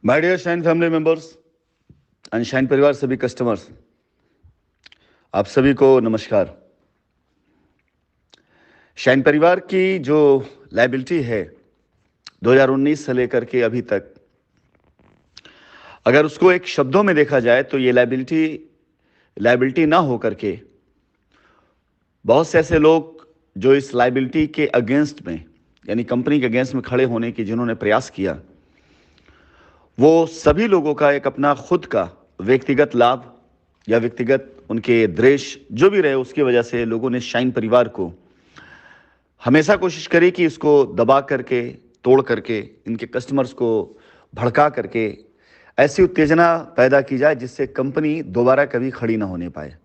My dear Shine family members and Shine परिवार सभी customers, आप सभी को नमस्कार। शाइन परिवार की जो लायबिलिटी है 2019 से लेकर के अभी तक, अगर उसको एक शब्दों में देखा जाए तो ये लायबिलिटी ना हो करके बहुत से ऐसे लोग जो इस लायबिलिटी के अगेंस्ट में, यानी कंपनी के अगेंस्ट में खड़े होने की जिन्होंने प्रयास किया, वो सभी लोगों का एक अपना खुद का व्यक्तिगत लाभ या व्यक्तिगत उनके द्वेष जो भी रहे, उसकी वजह से लोगों ने शाइन परिवार को हमेशा कोशिश करी कि इसको दबा करके, तोड़ करके, इनके कस्टमर्स को भड़का करके ऐसी उत्तेजना पैदा की जाए जिससे कंपनी दोबारा कभी खड़ी ना होने पाए।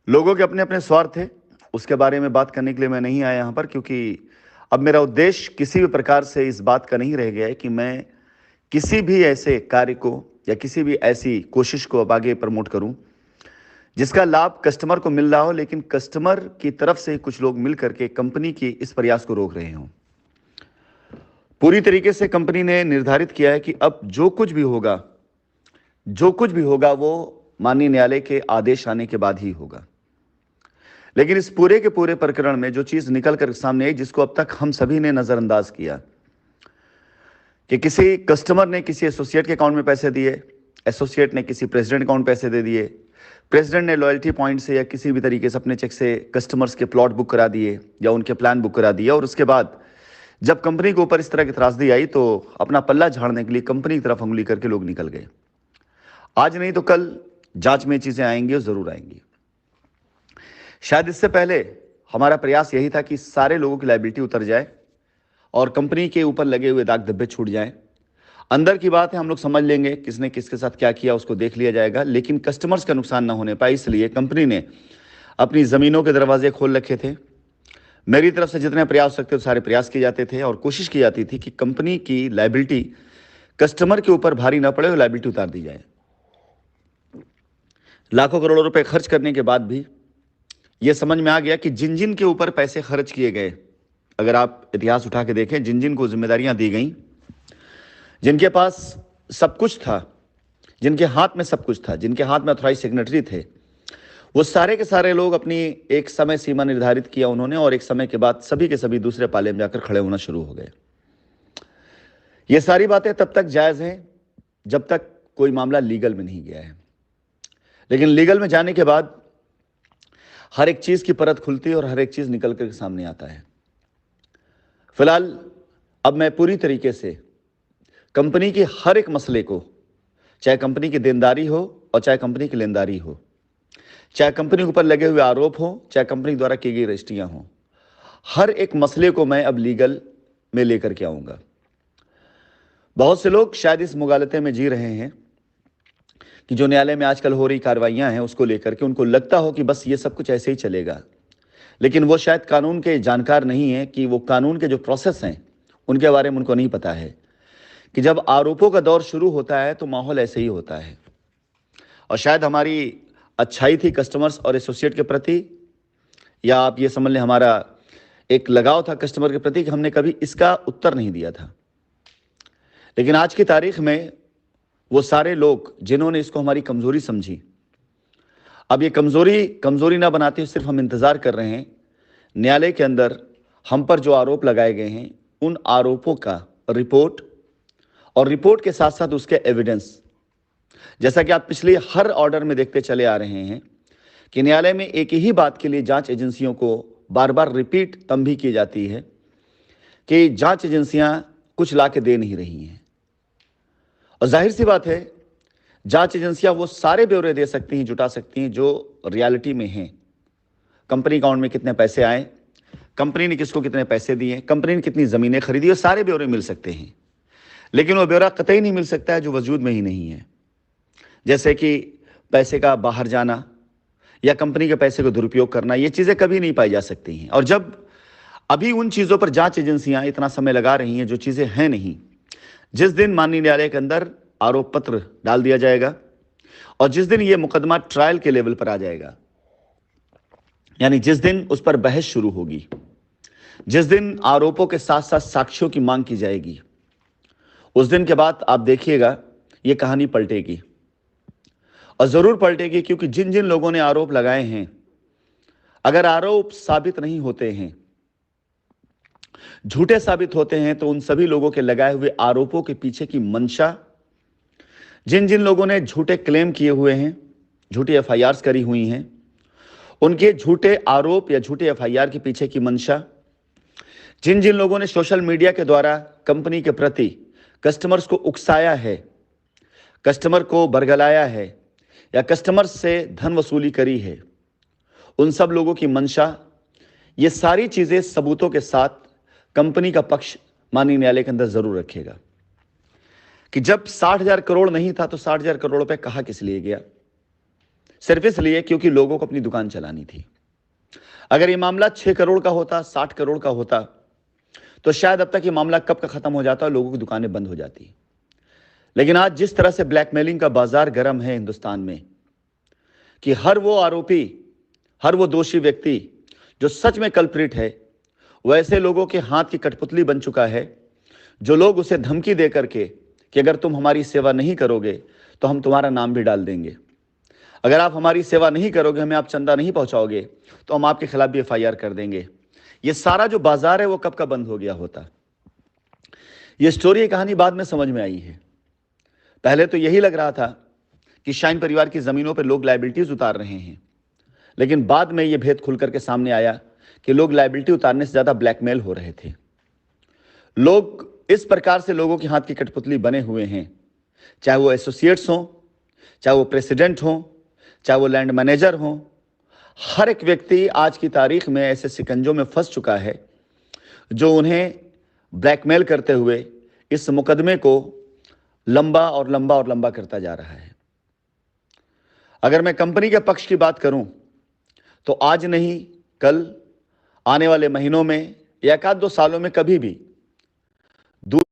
लोगों के अपने अपने स्वार्थ थे, उसके बारे में बात करने के लिए मैं नहीं आया यहाँ पर, क्योंकि अब मेरा उद्देश्य किसी भी प्रकार से इस बात का नहीं रह गया है कि मैं किसी भी ऐसे कार्य को या किसी भी ऐसी कोशिश को अब आगे प्रमोट करूं जिसका लाभ कस्टमर को मिल रहा हो, लेकिन कस्टमर की तरफ से कुछ लोग मिल करके कंपनी की इस प्रयास को रोक रहे हों। पूरी तरीके से कंपनी ने निर्धारित किया है कि अब जो कुछ भी होगा वो माननीय न्यायालय के आदेश आने के बाद ही होगा। लेकिन इस पूरे के पूरे प्रकरण में जो चीज निकल कर सामने आई, जिसको अब तक हम सभी ने नजरअंदाज किया, कि किसी कस्टमर ने किसी एसोसिएट के अकाउंट में पैसे दिए, एसोसिएट ने किसी प्रेसिडेंट अकाउंट पैसे दे दिए, प्रेसिडेंट ने लॉयल्टी पॉइंट से या किसी भी तरीके से अपने चेक से कस्टमर्स के प्लॉट बुक करा दिए या उनके प्लान बुक करा दिए, और उसके बाद जब कंपनी के ऊपर इस तरह की त्रासदी आई तो अपना पल्ला झाड़ने के लिए कंपनी की तरफ उंगली करके लोग निकल गए। आज नहीं तो कल जांच में चीजें आएंगी और जरूर आएंगी। शायद इससे पहले हमारा प्रयास यही था कि सारे लोगों की लायबिलिटी उतर जाए और कंपनी के ऊपर लगे हुए दाग धब्बे छूट जाएं। अंदर की बात है, हम लोग समझ लेंगे किसने किसके साथ क्या किया, उसको देख लिया जाएगा, लेकिन कस्टमर्स का नुकसान ना होने पाए, इसलिए कंपनी ने अपनी जमीनों के दरवाजे खोल रखे थे। मेरी तरफ से जितने प्रयास हो सकते थे सारे प्रयास किए जाते थे और कोशिश की जाती थी कि कंपनी की लायबिलिटी कस्टमर के ऊपर भारी ना पड़े और लायबिलिटी उतार दी जाए। लाखों करोड़ों रुपए खर्च करने के बाद भी यह समझ में आ गया कि जिन जिन के ऊपर पैसे खर्च किए गए, अगर आप इतिहास उठा के देखें, जिन जिन को जिम्मेदारियां दी गई, जिनके पास सब कुछ था, जिनके हाथ में सब कुछ था, जिनके हाथ में ऑथराइज सिग्नेटरी थे, वो सारे के सारे लोग अपनी एक समय सीमा निर्धारित किया उन्होंने, और एक समय के बाद सभी के सभी दूसरे पाले में जाकर खड़े होना शुरू हो गए। ये सारी बातें तब तक जायज हैं जब तक कोई मामला लीगल में नहीं गया है, लेकिन लीगल में जाने के बाद हर एक चीज की परत खुलती है और हर एक चीज निकल कर सामने आता है। फिलहाल अब मैं पूरी तरीके से कंपनी के हर एक मसले को, चाहे कंपनी की देनदारी हो और चाहे कंपनी की लेनदारी हो, चाहे कंपनी के ऊपर लगे हुए आरोप हो, चाहे कंपनी द्वारा की गई रजिस्ट्रियां हो, हर एक मसले को मैं अब लीगल में लेकर के आऊंगा। बहुत से लोग शायद इस मुगालते में जी रहे हैं कि जो न्यायालय में आजकल हो रही कार्रवाइयां हैं उसको लेकर के उनको लगता हो कि बस ये सब कुछ ऐसे ही चलेगा, लेकिन वो शायद कानून के जानकार नहीं है कि वो कानून के जो प्रोसेस हैं उनके बारे में उनको नहीं पता है कि जब आरोपों का दौर शुरू होता है तो माहौल ऐसे ही होता है। और शायद हमारी अच्छाई थी कस्टमर्स और एसोसिएट के प्रति, या आप ये समझ लें हमारा एक लगाव था कस्टमर के प्रति, कि हमने कभी इसका उत्तर नहीं दिया था। लेकिन आज की तारीख में वो सारे लोग जिन्होंने इसको हमारी कमजोरी समझी, अब ये कमजोरी ना बनाते हुए सिर्फ हम इंतजार कर रहे हैं न्यायालय के अंदर हम पर जो आरोप लगाए गए हैं उन आरोपों का रिपोर्ट, और रिपोर्ट के साथ साथ उसके एविडेंस। जैसा कि आप पिछले हर ऑर्डर में देखते चले आ रहे हैं कि न्यायालय में एक ही बात के लिए जांच एजेंसियों को बार बार रिपीट तब भी की जाती है कि जांच एजेंसियां कुछ ला के दे नहीं रही हैं। और जाहिर सी बात है, जांच एजेंसियां वो सारे ब्यौरे दे सकती हैं, जुटा सकती हैं जो रियलिटी में हैं। कंपनी अकाउंट में कितने पैसे आए, कंपनी ने किसको कितने पैसे दिए, कंपनी ने कितनी जमीनें खरीदी, और सारे ब्यौरे मिल सकते हैं। लेकिन वो ब्यौरा कतई नहीं मिल सकता है जो वजूद में ही नहीं है, जैसे कि पैसे का बाहर जाना या कंपनी के पैसे को दुरुपयोग करना। ये चीजें कभी नहीं पाई जा सकती हैं। और जब अभी उन चीजों पर जांच एजेंसियां इतना समय लगा रही हैं जो चीजें हैं नहीं, जिस दिन माननीय न्यायालय के अंदर आरोप पत्र डाल दिया जाएगा और जिस दिन यह मुकदमा ट्रायल के लेवल पर आ जाएगा, यानी जिस दिन उस पर बहस शुरू होगी, जिस दिन आरोपों के साथ साथ साक्ष्यों की मांग की जाएगी, उस दिन के बाद आप देखिएगा ये कहानी पलटेगी, और जरूर पलटेगी, क्योंकि जिन जिन लोगों ने आरोप लगाए हैं, अगर आरोप साबित नहीं होते हैं, झूठे साबित होते हैं, तो उन सभी लोगों के लगाए हुए आरोपों के पीछे की मंशा, जिन जिन लोगों ने झूठे क्लेम किए हुए हैं, झूठी एफआईआर करी हुई हैं, उनके झूठे आरोप या झूठे एफआईआर के पीछे की मंशा, जिन जिन लोगों ने सोशल मीडिया के द्वारा कंपनी के प्रति कस्टमर्स को उकसाया है, कस्टमर को बरगलाया है, या कस्टमर से धन वसूली करी है, उन सब लोगों की मंशा, ये सारी चीजें सबूतों के साथ कंपनी का पक्ष माननीय न्यायालय के अंदर जरूर रखेगा कि जब 60,000 करोड़ नहीं था तो 60,000 करोड़ रुपए कहां किस लिए गया? सिर्फ इसलिए क्योंकि लोगों को अपनी दुकान चलानी थी। अगर ये मामला 6 करोड़ का होता, 60 करोड़ का होता, तो शायद अब तक ये मामला कब का खत्म हो जाता और लोगों की दुकानें बंद हो जाती। लेकिन आज जिस तरह से ब्लैकमेलिंग का बाजार गर्म है हिंदुस्तान में, कि हर वो आरोपी, हर वो दोषी व्यक्ति जो सच में कल्प्रिट है, वो ऐसे लोगों के हाथ की कठपुतली बन चुका है, जो लोग उसे धमकी दे करके कि अगर तुम हमारी सेवा नहीं करोगे तो हम तुम्हारा नाम भी डाल देंगे, अगर आप हमारी सेवा नहीं करोगे, हमें आप चंदा नहीं पहुंचाओगे, तो हम आपके खिलाफ भी एफआईआर कर देंगे। ये सारा जो बाजार है वो कब का बंद हो गया होता। ये स्टोरी, ये कहानी बाद में समझ में आई है। पहले तो यही लग रहा था कि शाइन परिवार की जमीनों पर लोग लायबिलिटीज उतार रहे हैं, लेकिन बाद में यह भेद खुल करके सामने आया कि लोग लायबिलिटी उतारने से ज्यादा ब्लैकमेल हो रहे थे। लोग इस प्रकार से लोगों के हाथ की कठपुतली बने हुए हैं, चाहे वो एसोसिएट्स हों, चाहे वो प्रेसिडेंट हों, चाहे वो लैंड मैनेजर हों, हर एक व्यक्ति आज की तारीख में ऐसे शिकंजों में फंस चुका है जो उन्हें ब्लैकमेल करते हुए इस मुकदमे को लंबा और लंबा और लंबा करता जा रहा है। अगर मैं कंपनी के पक्ष की बात करूं तो आज नहीं, कल, आने वाले महीनों में या एक आध 2 सालों में कभी भी दूध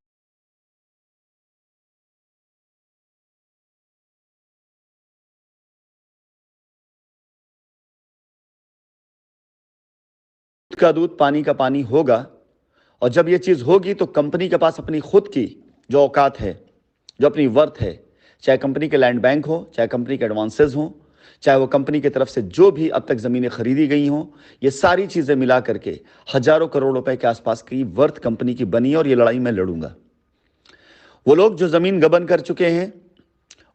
का दूध, पानी का पानी होगा। और जब ये चीज होगी तो कंपनी के पास अपनी खुद की जो औकात है, जो अपनी वर्थ है, चाहे कंपनी के लैंड बैंक हो, चाहे कंपनी के एडवांसेस हो, चाहे वो कंपनी की तरफ से जो भी अब तक जमीनें खरीदी गई हों, ये सारी चीजें मिला करके हजारों करोड़ रुपए के आसपास की वर्थ कंपनी की बनी है। और ये लड़ाई मैं लड़ूंगा। वो लोग जो जमीन गबन कर चुके हैं,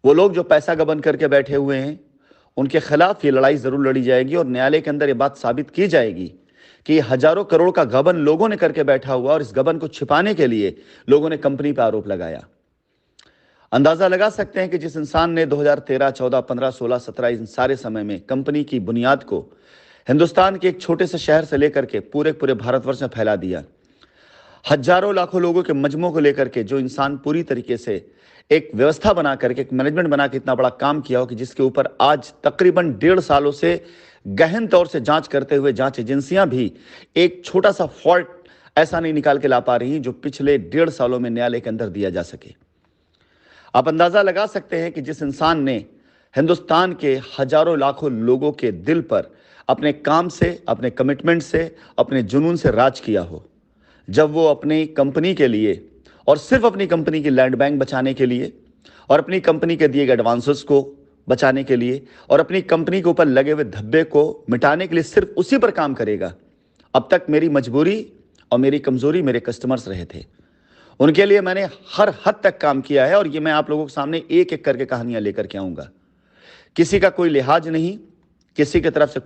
वो लोग जो पैसा गबन करके बैठे हुए हैं, उनके खिलाफ ये लड़ाई जरूर लड़ी जाएगी और न्यायालय के अंदर ये बात साबित की जाएगी कि हजारों करोड़ का गबन लोगों ने करके बैठा हुआ, और इस गबन को छिपाने के लिए लोगों ने कंपनी पर आरोप लगाया। अंदाजा लगा सकते हैं कि जिस इंसान ने 2013, 14, 15, 16, 17 इन सारे समय में कंपनी की बुनियाद को हिंदुस्तान के एक छोटे से शहर से लेकर के पूरे पूरे भारतवर्ष में फैला दिया, हजारों लाखों लोगों के मजमों को लेकर के जो इंसान पूरी तरीके से एक व्यवस्था बना करके, एक मैनेजमेंट बना के इतना बड़ा काम किया हो कि जिसके ऊपर आज तकरीबन 1.5 सालों से गहन तौर से जांच करते हुए जांच एजेंसियां भी एक छोटा सा फॉल्ट ऐसा नहीं निकाल के ला पा रही जो पिछले 1.5 सालों में न्यायालय के अंदर दिया जा सके। आप अंदाजा लगा सकते हैं कि जिस इंसान ने हिंदुस्तान के हजारों लाखों लोगों के दिल पर अपने काम से, अपने कमिटमेंट से, अपने जुनून से राज किया हो, जब वो अपनी कंपनी के लिए और सिर्फ अपनी कंपनी की लैंड बैंक बचाने के लिए और अपनी कंपनी के दिए गए एडवांसेस को बचाने के लिए और अपनी कंपनी के ऊपर लगे हुए धब्बे को मिटाने के लिए सिर्फ उसी पर काम करेगा। अब तक मेरी मजबूरी और मेरी कमजोरी मेरे कस्टमर्स रहे थे, उनके लिए मैंने हर हद तक काम किया है। और ये मैं आप लोगों के सामने एक एक करके कहानियां लेकर के आऊंगा। किसी का कोई लिहाज नहीं, किसी की तरफ से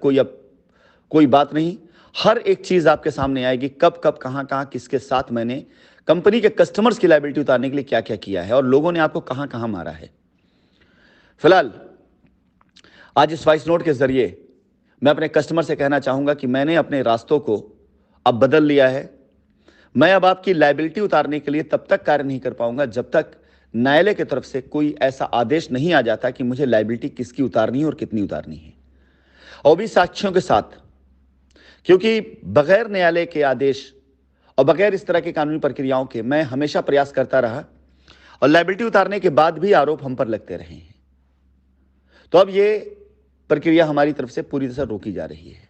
कोई बात नहीं, हर एक चीज आपके सामने आएगी, कब कब कहां कहां किसके साथ मैंने कंपनी के कस्टमर्स की लायबिलिटी उतारने के लिए क्या क्या किया है और लोगों ने आपको कहां कहां मारा है। फिलहाल आज इस वॉइस नोट के जरिए मैं अपने कस्टमर से कहना चाहूंगा कि मैंने अपने रास्तों को अब बदल लिया है। मैं अब आपकी लायबिलिटी उतारने के लिए तब तक कार्य नहीं कर पाऊंगा जब तक न्यायालय की तरफ से कोई ऐसा आदेश नहीं आ जाता कि मुझे लायबिलिटी किसकी उतारनी है और कितनी उतारनी है, और भी साक्ष्यों के साथ। क्योंकि बगैर न्यायालय के आदेश और बगैर इस तरह की कानूनी प्रक्रियाओं के मैं हमेशा प्रयास करता रहा और लायबिलिटी उतारने के बाद भी आरोप हम पर लगते रहे हैं। तो अब ये प्रक्रिया हमारी तरफ से पूरी तरह से रोकी जा रही है।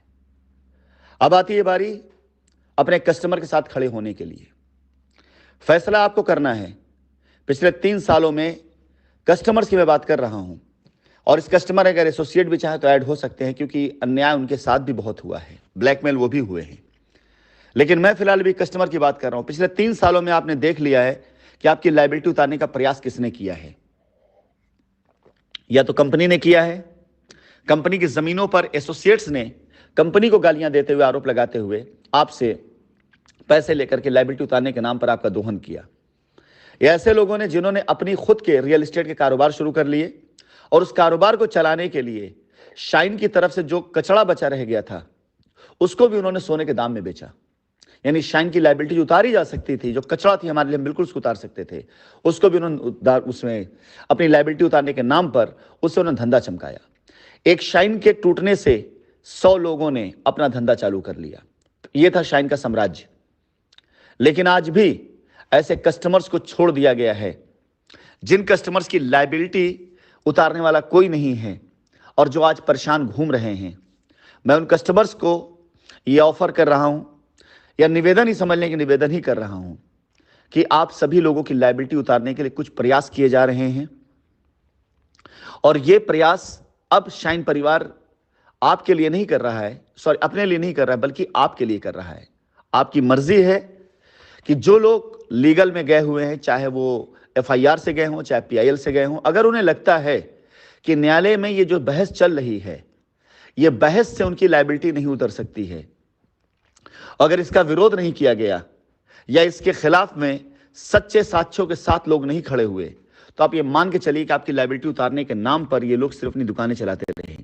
अब आती है बारी अपने कस्टमर के साथ खड़े होने के लिए। फैसला आपको करना है, पिछले 3 सालों में कस्टमर्स की मैं बात कर रहा हूं, और इस कस्टमर अगर एसोसिएट भी चाहे तो ऐड हो सकते हैं, क्योंकि अन्याय उनके साथ भी बहुत हुआ है, ब्लैकमेल वो भी हुए हैं। लेकिन मैं फिलहाल भी कस्टमर की बात कर रहा हूं। पिछले 3 सालों में आपने देख लिया है कि आपकी लायबिलिटी उतारने का प्रयास किसने किया है। या तो कंपनी ने किया है, कंपनी की जमीनों पर एसोसिएट्स ने कंपनी को गालियां देते हुए, आरोप लगाते हुए आपसे पैसे लेकर के लायबिलिटी उतारने के नाम पर आपका दोहन किया। या ऐसे लोगों ने जिन्होंने अपनी खुद के रियल एस्टेट के कारोबार शुरू कर लिए और उस कारोबार को चलाने के लिए शाइन की तरफ से जो कचरा बचा रह गया था उसको भी उन्होंने सोने के दाम में बेचा। यानी शाइन की लायबिलिटी उतारी जा सकती थी, जो कचरा थी हमारे लिए, बिल्कुल उसको उतार सकते थे, उसको भी उन्होंने उसमें अपनी लायबिलिटी उतारने के नाम पर उससे उन्होंने धंधा चमकाया। एक शाइन के टूटने से 100 लोगों ने अपना धंधा चालू कर लिया। यह था शाइन का साम्राज्य। लेकिन आज भी ऐसे कस्टमर्स को छोड़ दिया गया है जिन कस्टमर्स की लायबिलिटी उतारने वाला कोई नहीं है और जो आज परेशान घूम रहे हैं। मैं उन कस्टमर्स को यह ऑफर कर रहा हूं, या निवेदन ही समझ लें कि निवेदन ही कर रहा हूं, कि आप सभी लोगों की लायबिलिटी उतारने के लिए कुछ प्रयास किए जा रहे हैं। और यह प्रयास अब शाइन परिवार आपके लिए नहीं कर रहा है, अपने लिए नहीं कर रहा है, बल्कि आपके लिए कर रहा है। आपकी मर्जी है कि जो लोग लीगल में गए हुए हैं, चाहे वो एफआईआर से गए हों, चाहे पीआईएल से गए हों, अगर उन्हें लगता है कि न्यायालय में ये जो बहस चल रही है, ये बहस से उनकी लायबिलिटी नहीं उतर सकती है, अगर इसका विरोध नहीं किया गया या इसके खिलाफ में सच्चे साक्ष्यों के साथ लोग नहीं खड़े हुए, तो आप ये मान के चलिए कि आपकी लायबिलिटी उतारने के नाम पर ये लोग सिर्फ अपनी दुकानें चलाते रहे।